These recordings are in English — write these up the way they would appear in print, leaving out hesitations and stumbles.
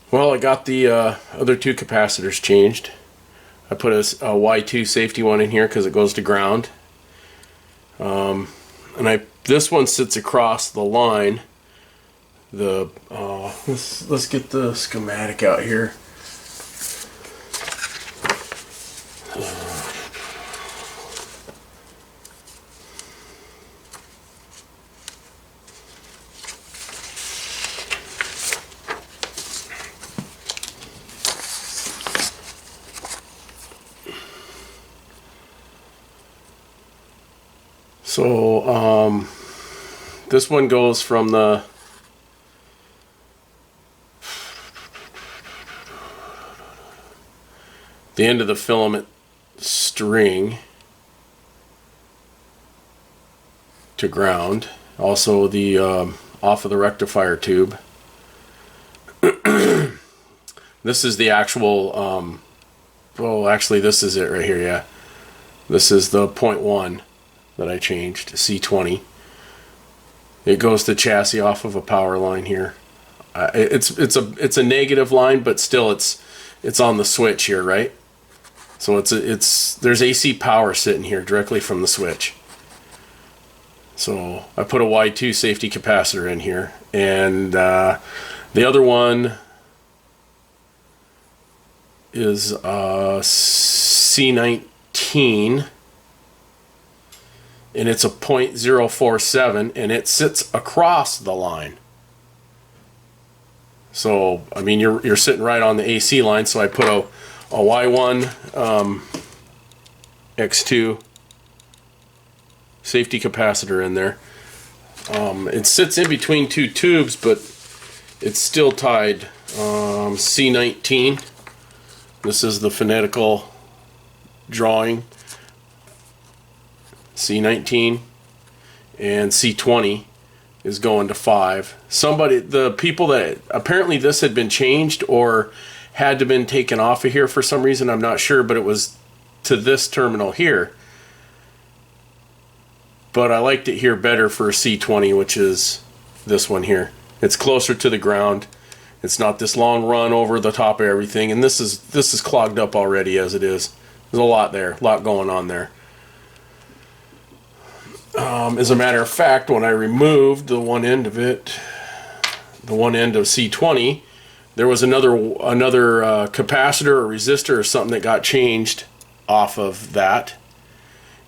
Well, I got the other two capacitors changed. I put a Y2 safety one in here because it goes to ground. And this one sits across the line. Let's get the schematic out here. So this one goes from the end of the filament string to ground. Also the off of the rectifier tube. This is the actual well, actually this is it right here. Yeah, this is the 0.1 that I changed to C20. It goes to chassis off of a power line here. It's a negative line, but still it's on the switch here, right? So there's AC power sitting here directly from the switch. So I put a Y2 safety capacitor in here, and the other one is C19. And it's a 0.047, and it sits across the line. So I mean, you're sitting right on the AC line. So I put a Y1 X2 safety capacitor in there. It sits in between two tubes, but it's still tied. C19. This is the phonetical drawing. C19 and C20 is going to 5. The people that apparently this had been changed or had to been taken off of here for some reason, I'm not sure, but it was to this terminal here. But I liked it here better for C20, which is this one here. It's closer to the ground. It's not this long run over the top of everything, and this is clogged up already as it is. There's a lot going on there. As a matter of fact, when I removed the one end of it, the one end of C20, there was another capacitor or resistor or something that got changed off of that,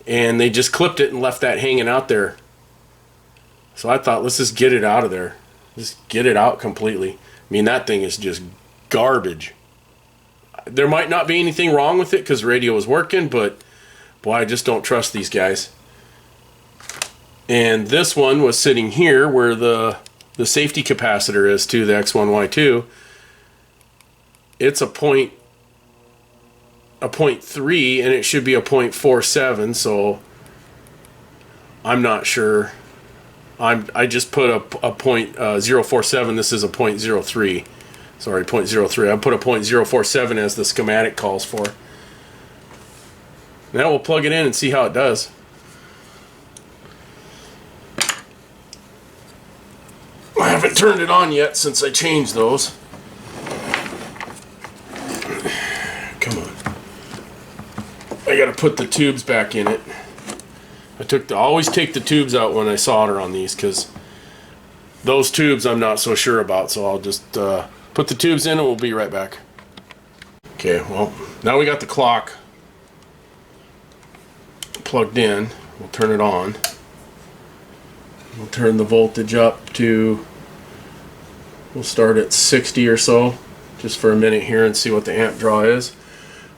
and they just clipped it and left that hanging out there. So I thought, let's just get it out of there. Just get it out completely. I mean, that thing is just garbage. There might not be anything wrong with it because the radio was working, but boy, I just don't trust these guys. And this one was sitting here where the safety capacitor is to the X1Y2. It's a 0.3, and it should be a 0.47, so I'm not sure. I just put a 0.047. This is a 0.03. Sorry, 0.03. I put a 0.047 as the schematic calls for. Now we'll plug it in and see how it does. I haven't turned it on yet since I changed those. Come on. I gotta put the tubes back in it. I always take the tubes out when I solder on these, because those tubes I'm not so sure about, so I'll just put the tubes in and we'll be right back. Okay, well, now we got the clock plugged in. We'll turn it on. We'll turn the voltage up to, we'll start at 60 or so, just for a minute here and see what the amp draw is.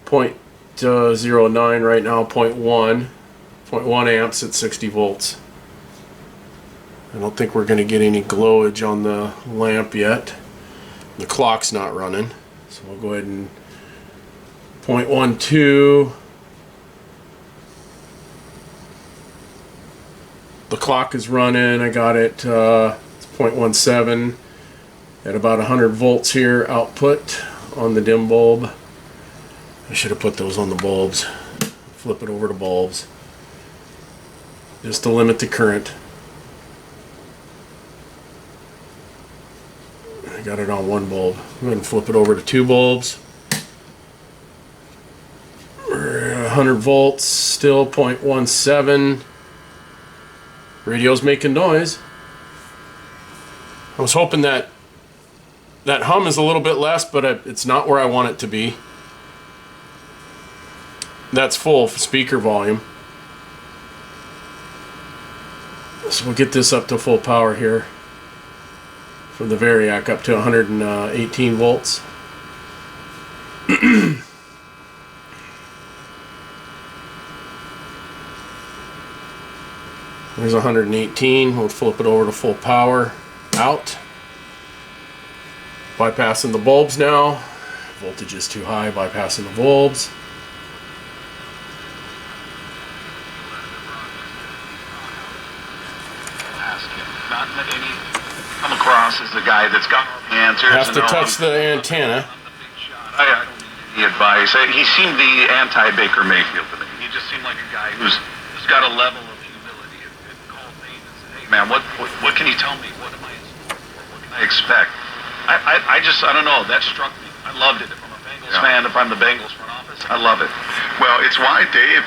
0.09 right now, 0.1 amps at 60 volts. I don't think we're going to get any glowage on the lamp yet. The clock's not running, so we'll go ahead and 0.12. The clock is running. I got it, it's 0.17 at about 100 volts here output on the dim bulb. I should have put those on the bulbs. Flip it over to bulbs just to limit the current. I got it on one bulb. I'm going to flip it over to 2 bulbs. We're at 100 volts, still 0.17. Radio's making noise. I was hoping that hum is a little bit less, but it's not where I want it to be. That's full speaker volume. So we'll get this up to full power here. From the Variac up to 118 volts. There's 118. We'll flip it over to full power. Out. Bypassing the bulbs now. Voltage is too high, bypassing the bulbs. Not any come across as the guy that's got the answers. Have to touch the antenna. I don't need the advice. He seemed the anti-Baker Mayfield to me. He just seemed like a guy who's got a level of humility and called me and said, "Hey man, what can you tell me? What am I in store for? What can I expect?" I don't know. That struck me. I loved it. If I'm a Bengals fan, if I'm the Bengals front office, I love it. Well, it's why Dave,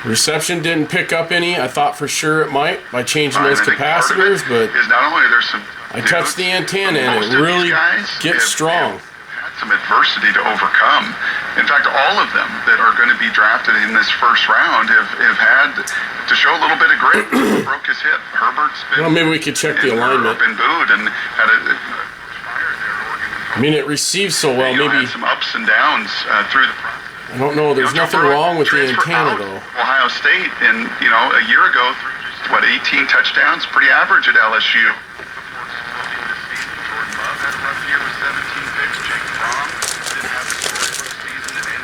reception didn't pick up any. I thought for sure it might by changing those capacitors, but is not only there's some. I touched the antenna and it really gets strong. Had some adversity to overcome. In fact, all of them that are going to be drafted in this first round have had to show a little bit of grit. Broke his hip. Herbert's been. Well, maybe we could check the alignment. Been booed and had a I mean, it receives so well. Maybe some ups and downs through the process. I don't know. There's nothing wrong with the antenna, though. Ohio State, and a year ago, threw just 18 touchdowns, pretty average at LSU.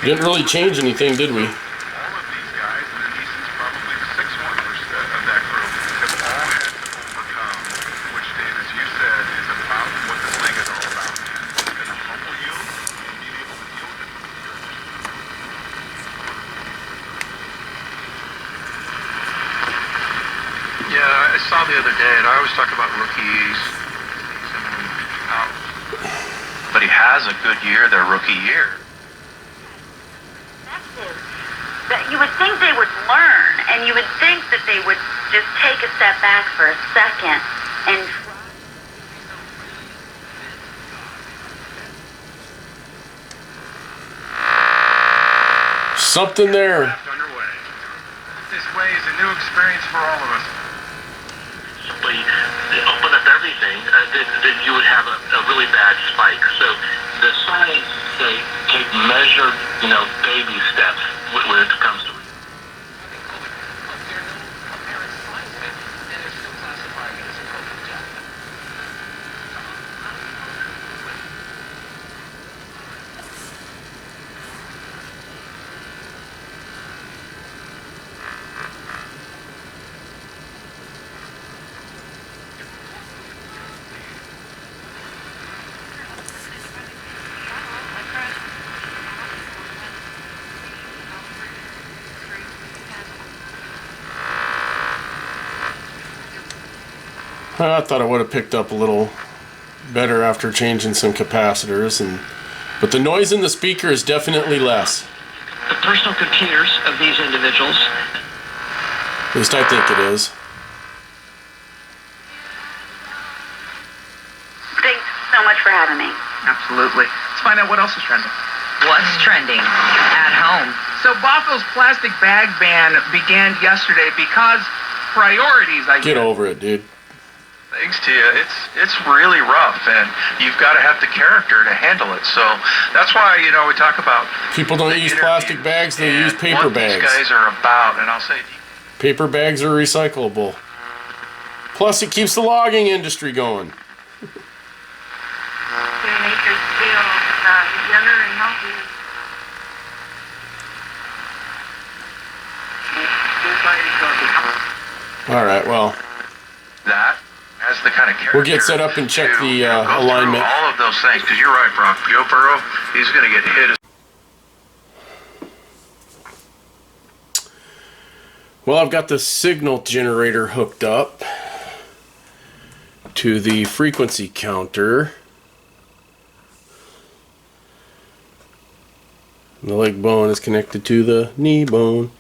Didn't really change anything, did we? I saw the other day, and I always talk about rookies. But he has a good year, their rookie year. That you would think they would learn, and you would think that they would just take a step back for a second and something there. This way is a new experience for all of us. Simply open up everything, then you would have a really bad spike. So the signs say take measured, baby steps when it comes to. I thought I would have picked up a little better after changing some capacitors, but the noise in the speaker is definitely less. The personal computers of these individuals. At least I think it is. thanks so much for having me. Absolutely. Let's find out what else is trending. What's trending at home? So Bothell's plastic bag ban began yesterday because priorities, I Get guess. over it, dude. Thanks to you. It's really rough, and you've got to have the character to handle it. So that's why we talk about People don't use plastic bags; they use paper bags. What these guys are about, and I'll say, Paper bags are recyclable. Plus, it keeps the logging industry going. They make us feel younger and healthy. All right, well, that has the kind of character. we'll get set up and check to, the go through alignment. all of those things, because you're right, Brock. Joe Burrow, he's going to get hit. Well, I've got the signal generator hooked up. to the frequency counter. The leg bone is connected to the knee bone.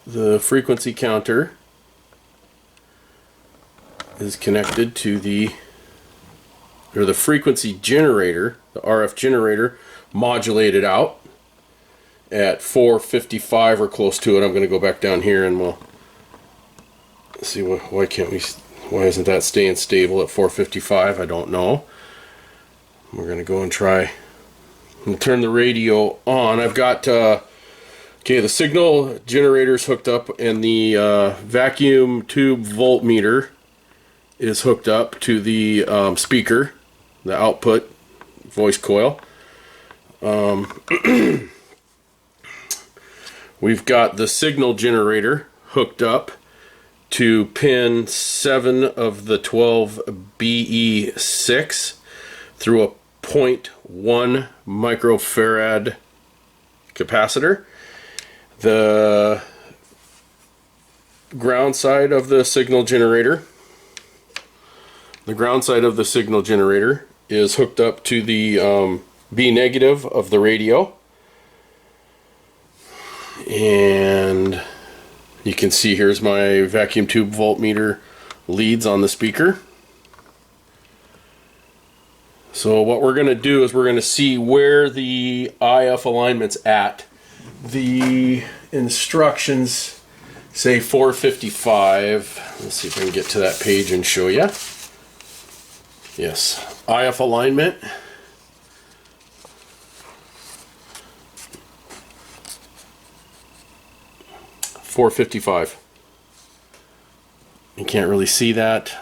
The frequency counter is connected to the frequency generator, the RF generator, modulated out at 455 or close to it. I'm going to go back down here and we'll see why isn't that staying stable at 455? I don't know. We're going to go and try and turn the radio on. I've got okay, the signal generator's hooked up and the vacuum tube voltmeter is hooked up to the speaker, the output voice coil. We've got the signal generator hooked up to pin 7 of the 12 BE6 through a 0.1 microfarad capacitor. The ground side of the signal generator is hooked up to the B negative of the radio, and you can see here's my vacuum tube voltmeter leads on the speaker. So what we're going to do is we're going to see where the IF alignment's at. The instructions say 455. Let's see if I can get to that page and show you. Yes, IF alignment. $455. You can't really see that.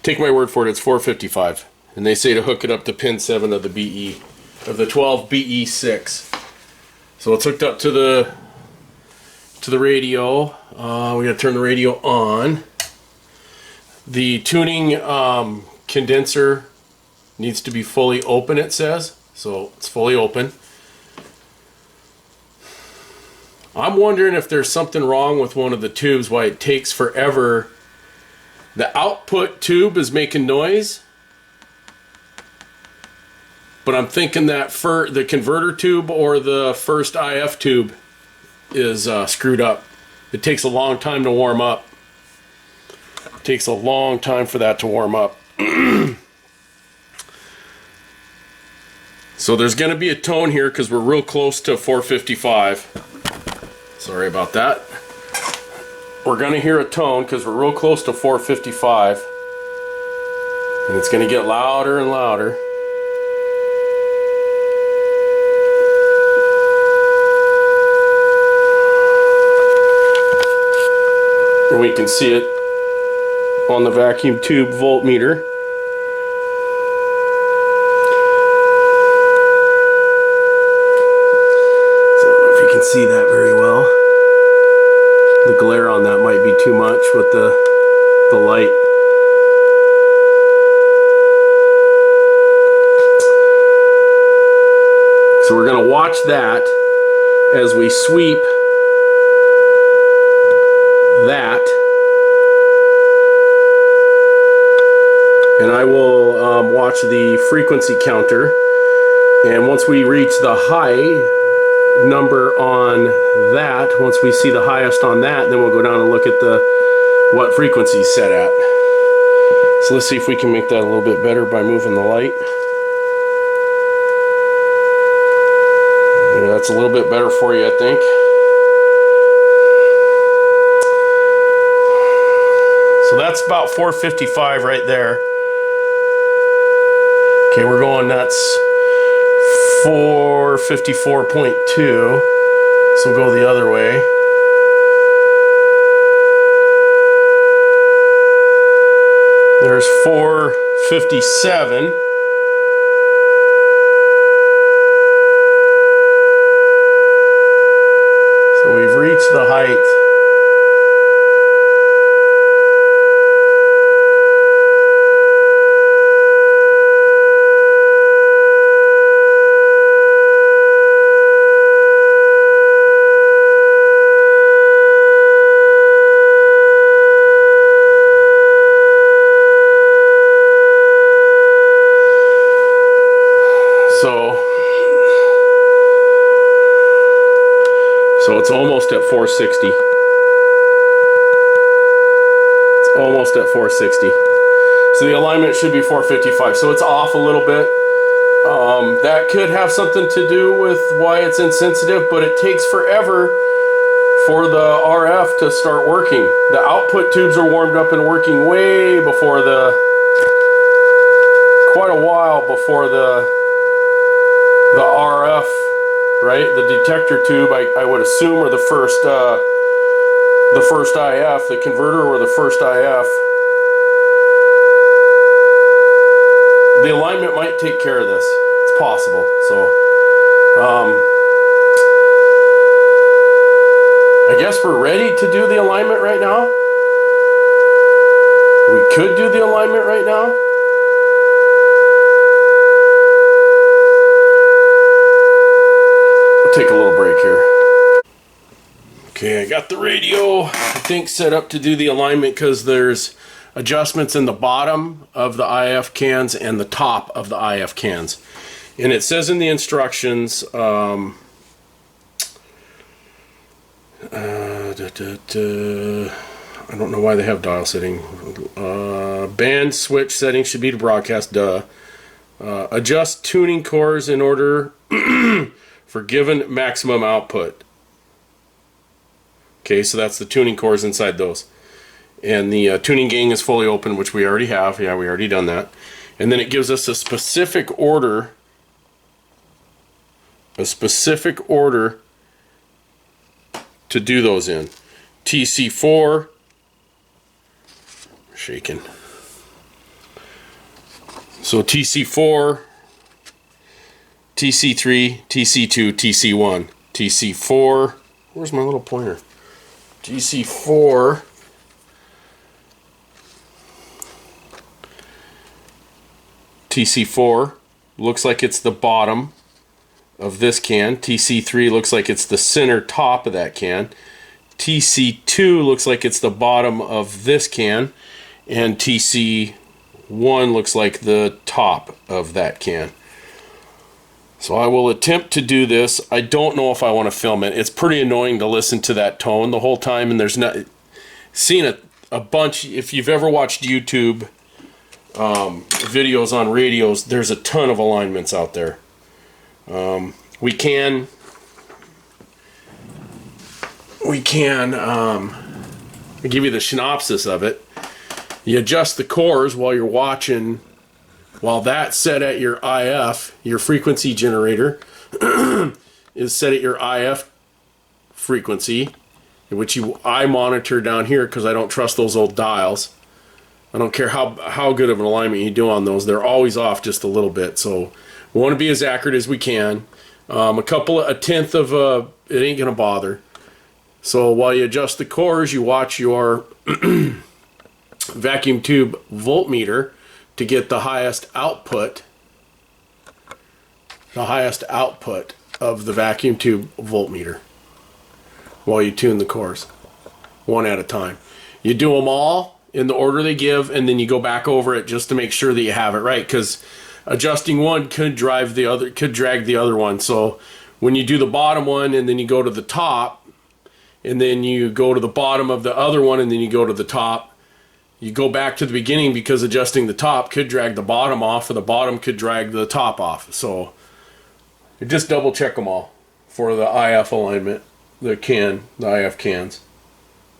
Take my word for it, it's 455. And they say to hook it up to pin 7 of the BE, of the 12 BE6. So it's hooked up to the radio. We got to turn the radio on. The tuning condenser needs to be fully open, it says. So it's fully open. I'm wondering if there's something wrong with one of the tubes, why it takes forever. The output tube is making noise, but I'm thinking that for the converter tube or the first IF tube is screwed up. It takes a long time to warm up. It takes a long time for that to warm up. So there's going to be a tone here because we're real close to 455. Sorry about that. We're going to hear a tone because we're real close to 455. And it's going to get louder and louder. And we can see it on the vacuum tube voltmeter. So I don't know if you can see that very well. The glare on that might be too much with the light. So we're going to watch that as we sweep that, and I will watch the frequency counter, and once we reach the high number on that, once we see the highest on that, then we'll go down and look at what frequency is set at. So let's see if we can make that a little bit better by moving the light. Yeah, that's a little bit better for you, I think. So that's about 455 right there. Okay, we're going, that's 454.2. So we'll go the other way. There's 457. So we've reached the height. it's almost at 460. It's almost at 460. So the alignment should be 455. So it's off a little bit. That could have something to do with why it's insensitive, but it takes forever for the RF to start working. The output tubes are warmed up and working way before quite a while before the RF, right? The detector tube, I would assume, are the first IF, the converter or the first IF. The alignment might take care of this. It's possible. So, I guess we're ready to do the alignment right now. We could do the alignment right now. We'll take a little break here. Okay, I got the radio, I think, set up to do the alignment because there's adjustments in the bottom of the IF cans and the top of the IF cans. And it says in the instructions, I don't know why they have dial setting. Band switch setting should be to broadcast, adjust tuning cores in order for given maximum output. Okay, so that's the tuning cores inside those. And the tuning gang is fully open, which we already have. Yeah, we already done that. And then it gives us a specific order. To do those in. TC4. Shaking. So TC4, TC3, TC2, TC1. TC4. Where's my little pointer? TC4. TC4 looks like it's the bottom of this can. TC3 looks like it's the center top of that can. TC2 looks like it's the bottom of this can. And TC1 looks like the top of that can. So I will attempt to do this. I don't know if I want to film it. It's pretty annoying to listen to that tone the whole time, and there's not seen a bunch. If you've ever watched YouTube videos on radios, there's a ton of alignments out there. We can give you the synopsis of it. You adjust the cores while you're watching, while that's set at your IF, your frequency generator is set at your IF frequency, which I monitor down here because I don't trust those old dials. I don't care how good of an alignment you do on those, they're always off just a little bit. So we want to be as accurate as we can. A tenth of it ain't gonna bother. So while you adjust the cores, you watch your vacuum tube voltmeter to get the highest output of the vacuum tube voltmeter while you tune the cores one at a time. You do them all in the order they give, and then you go back over it just to make sure that you have it right, because adjusting one could drag the other one. So when you do the bottom one and then you go to the top, and then you go to the bottom of the other one and then you go to the top, you go back to the beginning, because adjusting the top could drag the bottom off, or the bottom could drag the top off. So you just double check them all for the IF alignment, the IF cans,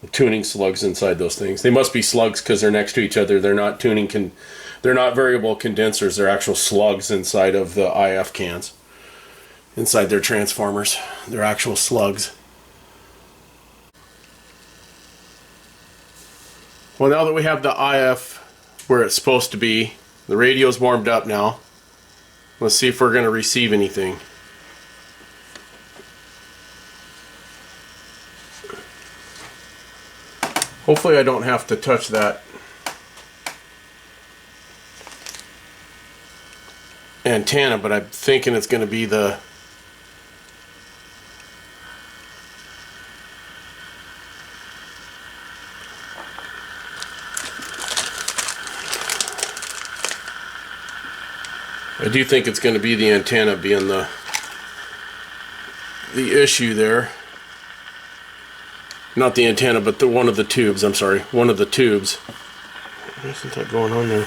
the tuning slugs inside those things. They must be slugs because they're next to each other. They're not they're not variable condensers. They're actual slugs inside of the IF cans, inside their transformers. They're actual slugs. Well, now that we have the IF where it's supposed to be, the radio's warmed up now. Let's see if we're going to receive anything. Hopefully I don't have to touch that antenna, but I'm thinking it's going to be the I do think it's going to be the antenna being the issue there. Not the antenna, but the one of the tubes. I'm sorry, one of the tubes. What isn't that going on there?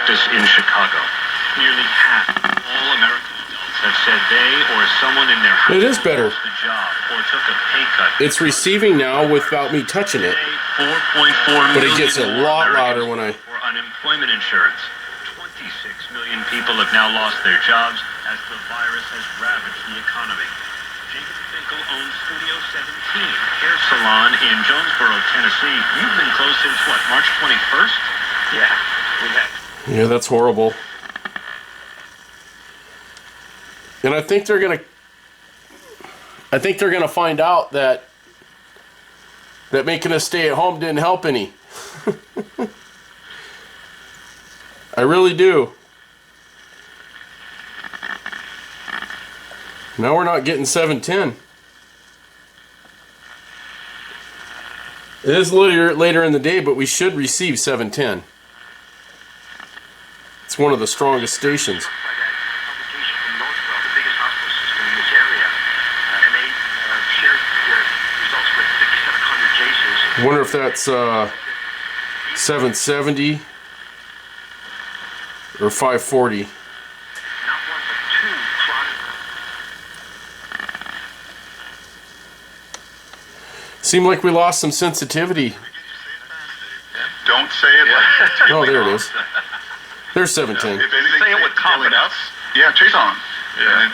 In Chicago, nearly half of all American adults have said they or someone in their house it is better. lost a job or took a pay cut. It's receiving now without me touching it. 4.4 but it gets a lot louder when I... For unemployment insurance. 26 million people have now lost their jobs as the virus has ravaged the economy. Jacob Finkel owns Studio 17, hair salon in Jonesboro, Tennessee. You've been closed since what, March 21st? Yeah, we have. Yeah, that's horrible. And I think they're gonna find out that making us stay at home didn't help any. I really do. Now we're not getting 710. It is later in the day, but we should receive 710. It's one of the strongest stations. I wonder if that's 770 or 540. Seemed like we lost some sensitivity. Don't say it like that. Oh, there it is. There's 710. If anything, say it with confidence. Yeah, chase on. Yeah.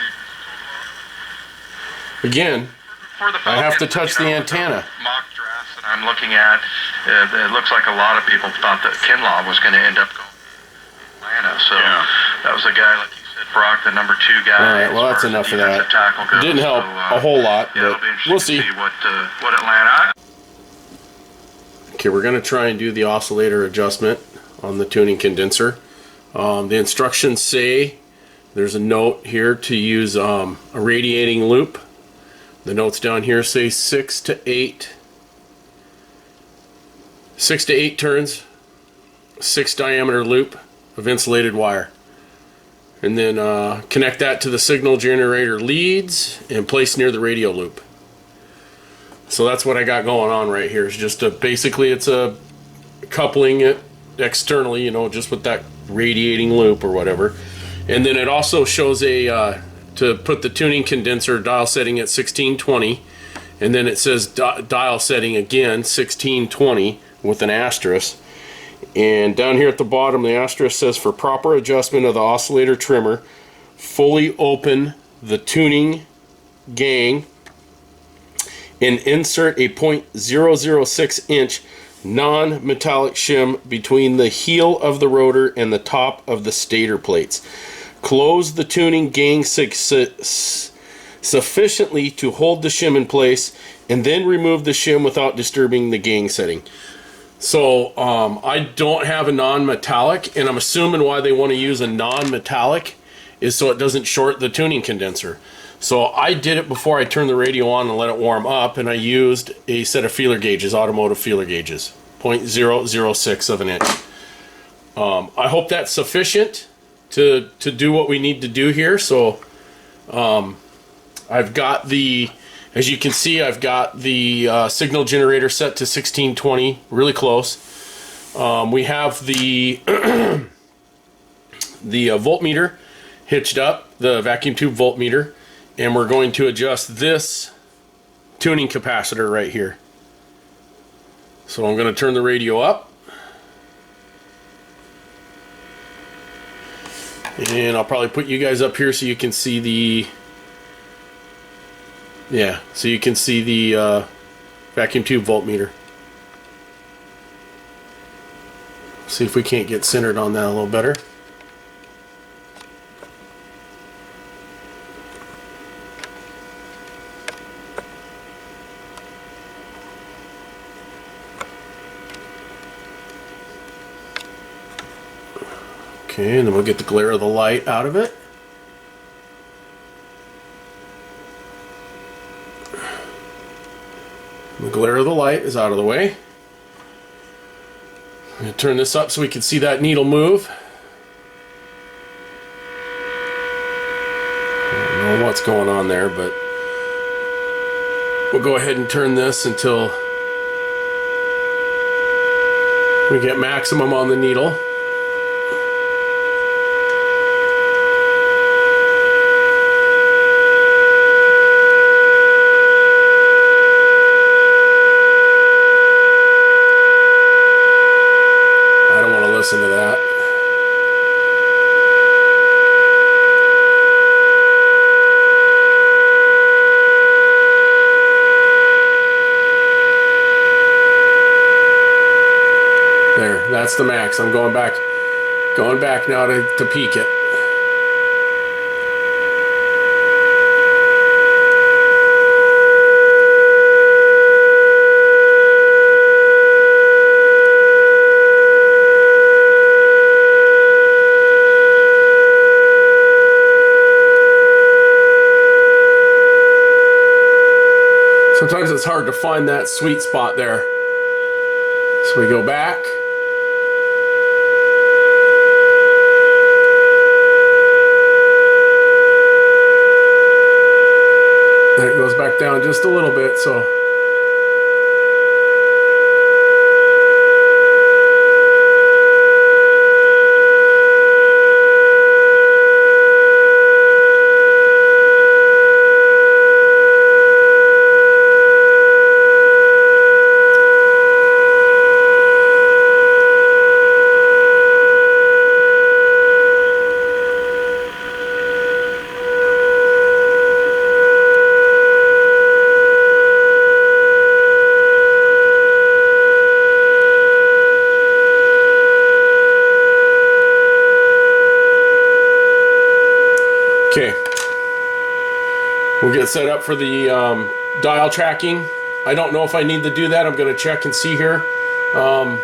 Again, For the I have to Falcons, touch the antenna. Mock drafts that I'm looking at, it looks like a lot of people thought that Kinlaw was going to end up going to Atlanta. So that was a guy, like you said, Brock, the number 2 guy. All right, well, that's enough of that. Didn't help a whole lot, Yeah, but it'll be interesting we'll to see. what Atlanta. Okay, we're going to try and do the oscillator adjustment on the tuning condenser. The instructions say there's a note here to use a radiating loop. The notes down here say 6 to 8 turns, 6 diameter loop of insulated wire. And then connect that to the signal generator leads and place near the radio loop. So that's what I got going on right here. It's just basically it's a coupling it externally, you know, just with that radiating loop or whatever. And then it also shows a to put the tuning condenser dial setting at 1620, and then it says dial setting again 1620 with an asterisk. And down here at the bottom, the asterisk says, for proper adjustment of the oscillator trimmer, fully open the tuning gang and insert a 0.006 inch non-metallic shim between the heel of the rotor and the top of the stator plates. Close the tuning gang sufficiently to hold the shim in place, and then remove the shim without disturbing the gang setting. So I don't have a non-metallic, and I'm assuming why they want to use a non-metallic is so it doesn't short the tuning condenser. So I did it before I turned the radio on and let it warm up, and I used a set of feeler gauges, automotive feeler gauges, 0.006 of an inch. I hope that's sufficient to do what we need to do here. So I've got the, as you can see, I've got the signal generator set to 1620, really close. We have the the voltmeter hitched up, the vacuum tube voltmeter, and we're going to adjust this tuning capacitor right here. So I'm going to turn the radio up, and I'll probably put you guys up here so you can see the, yeah, so you can see the vacuum tube voltmeter. See if we can't get centered on that a little better. Okay, and then we'll get the glare of the light out of it. glare of the light is out of the way. I'm going to turn this up so we can see that needle move. I don't know what's going on there, but we'll go ahead and turn this until we get maximum on the needle. I don't want to listen to that. There, that's the max. I'm going back now to peak it. Sometimes it's hard to find that sweet spot there. So we go back. And it goes back down just a little bit, so okay, we'll get set up for the dial tracking. I don't know if I need to do that. I'm going to check and see here. I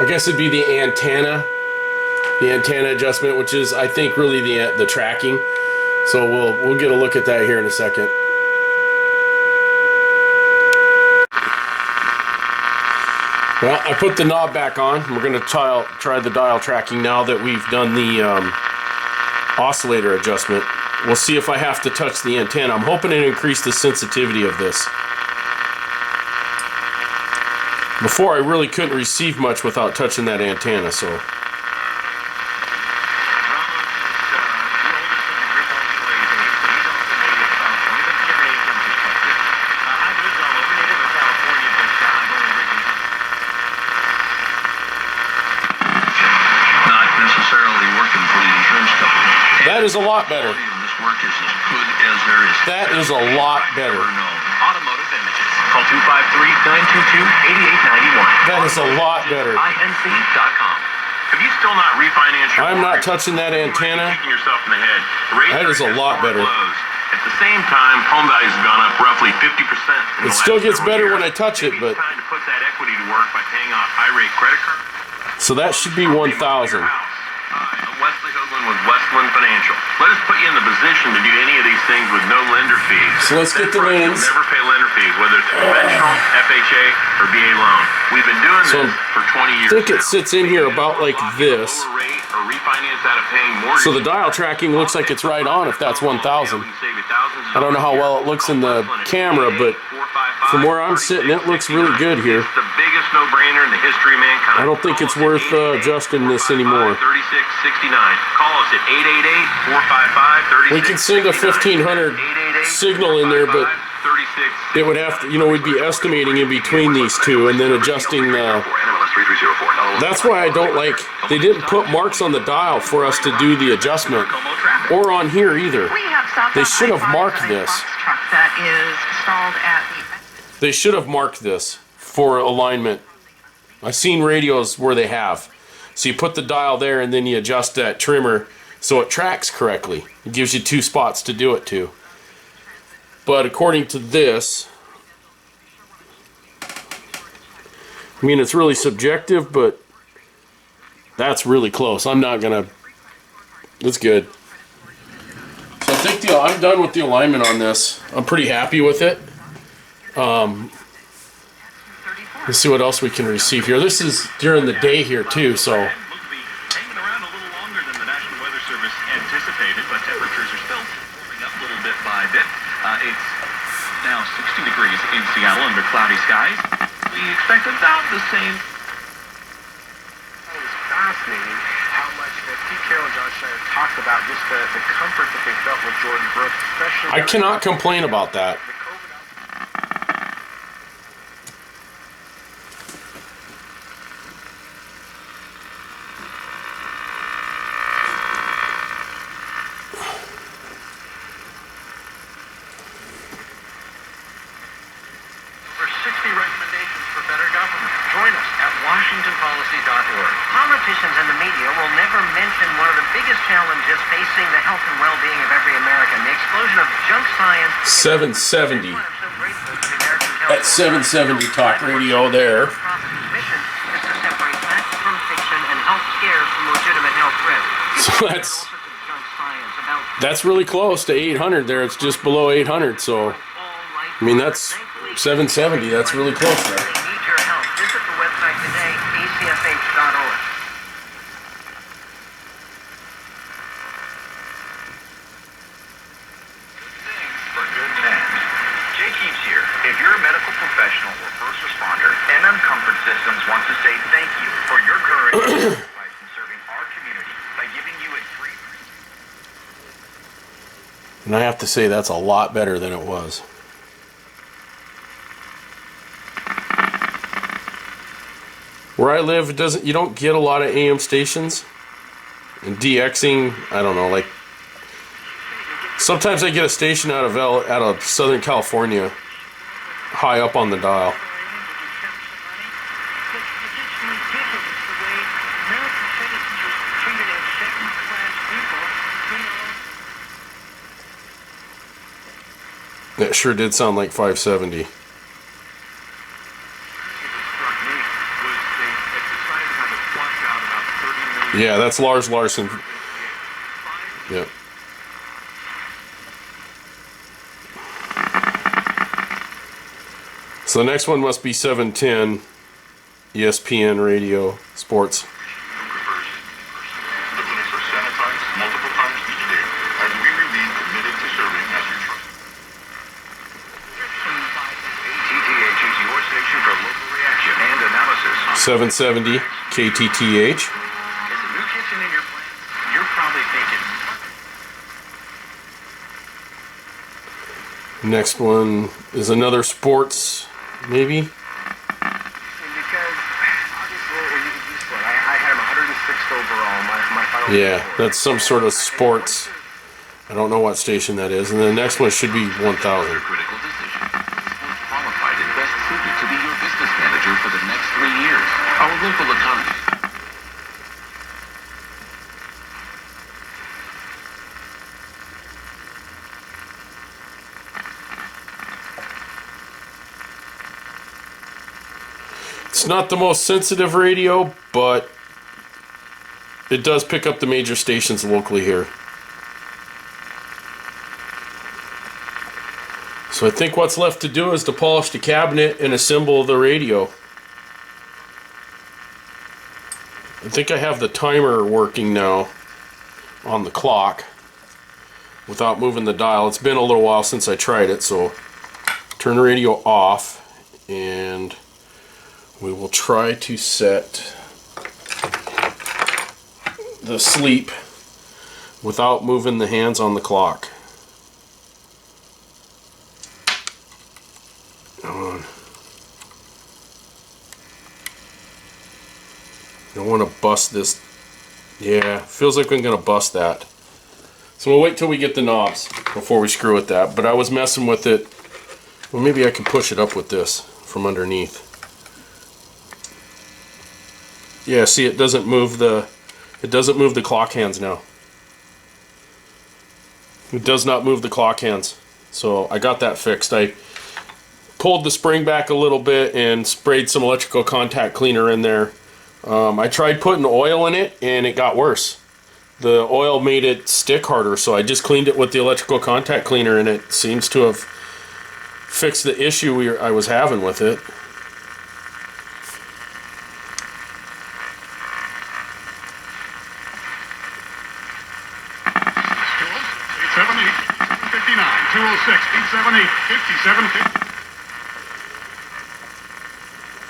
guess it'd be the antenna adjustment, which is, I think, really the tracking. So we'll get a look at that here in a second. Well, I put the knob back on. We're going to try the dial tracking now that we've done the oscillator adjustment. We'll see if I have to touch the antenna. I'm hoping to increase the sensitivity of this. Before, I really couldn't receive much without touching that antenna, so... That is a lot better. That is a lot better. Automotive Images. Call 253-922-8891. That is a lot better. INC.com. Have you still not refinanced your I'm not touching that antenna. Kicking yourself in the head. That is a lot better. At the same time, home values have gone up roughly 50%. It still gets better when I touch it, but... Time to put that equity to work by paying off high-rate credit cards. So that should be 1,000. Wesley Hoagland with Westland Financial. Let us put you in the position to do any of these things with no lender fees. So let's get the lanes. Never pay lender fees, whether it's conventional, FHA, or VA loan. We've been doing this for 20 years. I think it sits in here about like this. So the dial tracking looks like it's right on if that's 1,000. I don't know how well it looks in the camera, but from where I'm sitting, it looks really good here. It's the biggest no-brainer in the history of mankind. I don't think it's worth adjusting this anymore. 3669. Call us at 888-455-3669. We can send a 1500 signal in there, but it would have to, we'd be estimating in between these two and then adjusting the... That's why I don't like, they didn't put marks on the dial for us to do the adjustment, or on here either. They should have marked this. They should have marked this for alignment. I've seen radios where they have. So you put the dial there and then you adjust that trimmer so it tracks correctly. It gives you two spots to do it to. But according to this, I mean, it's really subjective, but that's really close. I'm not gonna, that's good. So I think the So I'm done with the alignment on this. I'm pretty happy with it. Let's see what else we can receive here. This is during the day here too, so. Look to be hanging around a little longer than the National Weather Service anticipated, but temperatures are still warming up a little bit by bit. It's now 60 degrees in Seattle under cloudy skies. We expect about the same. It was fascinating how much that Pete Carroll and John Schneider talked about just the comfort that they felt with Jordan Brooks, especially. I cannot complain about that. The COVID For 60 recommendations for better government. Join us at WashingtonPolicy.org. Politicians and the media will never mention one of the biggest challenges facing the health and well-being of every American, the explosion of junk science. 770. I'm so grateful to the American Health At 770 talk radio there. Prophecy's mission is to separate fact from fiction and health scares from legitimate health threats. So that's really close to 800 there. It's just below 800, so I mean that's 770. That's really close there. They need your help. Visit the website today, acfh.org. For good men. Jay Keeps here. If you're a medical professional or first responder, MM Comfort Systems wants to say thank you for your courage and sacrifice in serving our community by giving you a free. And I have to say that's a lot better than it was. Where I live, you don't get a lot of AM stations. And DXing, I don't know, like sometimes I get a station out of Southern California, high up on the dial. That sure did sound like 570. Yeah, that's Lars Larson. Yep. So the next one must be 710 ESPN Radio Sports. multiple times each day as we remain committed to serving as your trust. KTTH is your station for local reaction and analysis. 770 KTTH. Is a new kitchen in your plan? You're probably thinking. Next one is another sports, maybe. Because obviously, you said I had him 106th overall. My final. Yeah, that's some sort of sports. I don't know what station that is. And the next one should be 1000. Critical decision. Who's qualified and best suited to be your business manager for the next 3 years? Our local economy. It's not the most sensitive radio, but it does pick up the major stations locally here. So I think what's left to do is to polish the cabinet and assemble the radio. I think I have the timer working now on the clock without moving the dial. It's been a little while since I tried it, so turn the radio off and we will try to set the sleep without moving the hands on the clock. Come on. I don't want to bust this. Yeah, feels like I'm going to bust that. So we'll wait till we get the knobs before we screw with that. But I was messing with it. Well, maybe I can push it up with this from underneath. Yeah, see, it doesn't move the clock hands now. It does not move the clock hands. So I got that fixed. I pulled the spring back a little bit and sprayed some electrical contact cleaner in there. I tried putting oil in it and it got worse. the oil made it stick harder, so I just cleaned it with the electrical contact cleaner, and it seems to have fixed the issue I was having with it.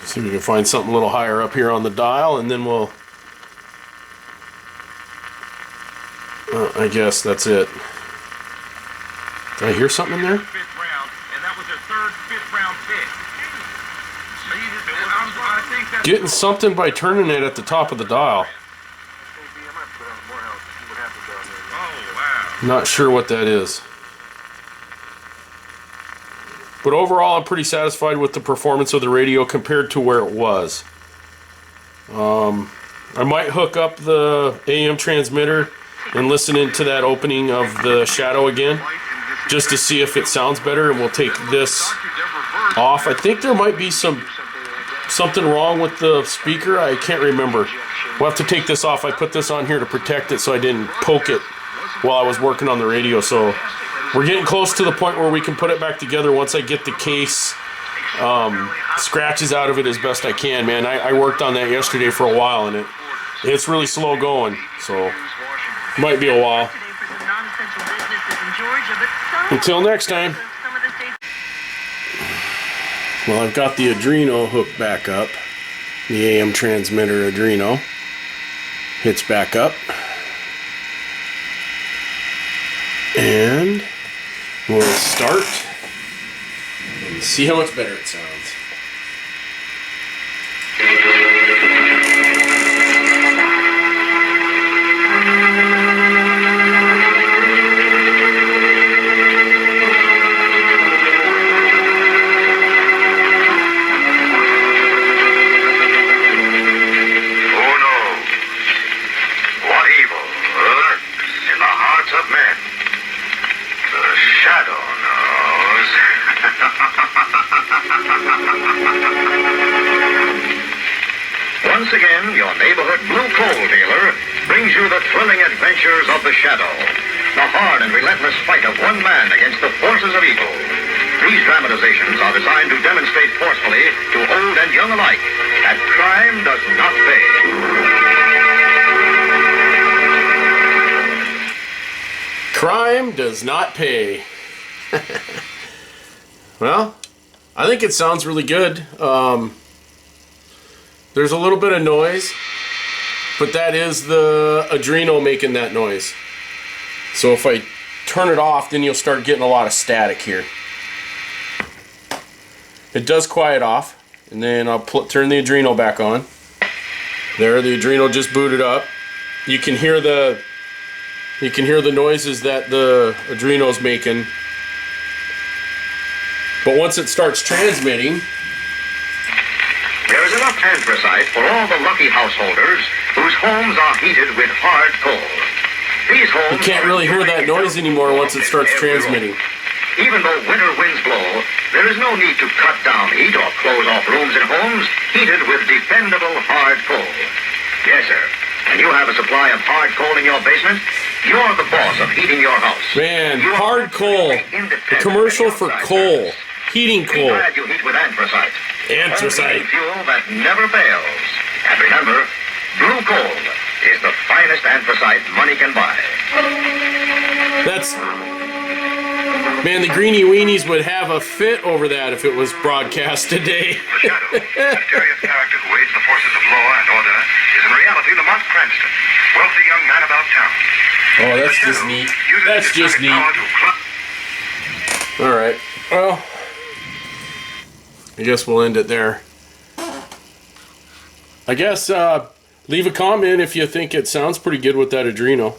See if we can find something a little higher up here on the dial, and then we'll... I guess that's it. Did I hear something in there? Fifth round, and that was their third fifth-round pick. Getting something by turning it at the top of the dial. Not sure what that is. But overall, I'm pretty satisfied with the performance of the radio compared to where it was. I might hook up the AM transmitter and listen into that opening of the shadow again, just to see if it sounds better, and we'll take this off. I think there might be something wrong with the speaker. I can't remember. We'll have to take this off. I put this on here to protect it so I didn't poke it while I was working on the radio. So we're getting close to the point where we can put it back together once I get the case scratches out of it as best I can. Man, I worked on that yesterday for a while, and it's really slow going, so might be a while. Until next time. Well, I've got the Arduino hooked back up. The AM transmitter Arduino hits back up. And we'll start and see how much better it sounds. Once again, your neighborhood blue coal dealer brings you the thrilling adventures of the Shadow, the hard and relentless fight of one man against the forces of evil. These dramatizations are designed to demonstrate forcefully to old and young alike that crime does not pay. Crime does not pay. Well, I think it sounds really good. There's a little bit of noise, but that is the Arduino making that noise. So if I turn it off, then you'll start getting a lot of static here. It does quiet off, and then I'll turn the Arduino back on. There, the Arduino just booted up. You can hear the noises that the Arduino's making. But once it starts transmitting, there is enough anthracite for all the lucky householders whose homes are heated with hard coal. These homes you can't really hear that noise anymore once it starts transmitting. Even though winter winds blow, there is no need to cut down heat or close off rooms and homes heated with dependable hard coal. Yes, sir. When you have a supply of hard coal in your basement, you're the boss of heating your house. Man, hard coal. The commercial for coal. Heating coal. Be glad you heat with anthracite. Anthracite. Fuel that never fails. And remember, blue coal is the finest anthracite money can buy. Man, the Greenie Weenies would have a fit over that if it was broadcast today. The Shadow, a mysterious character who aids the forces of law and order, is in reality Lamont Cranston, wealthy young man about town. Oh, that's just neat. That's just neat. Alright, well, I guess we'll end it there. I guess, leave a comment if you think it sounds pretty good with that Arduino.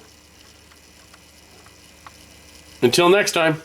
Until next time.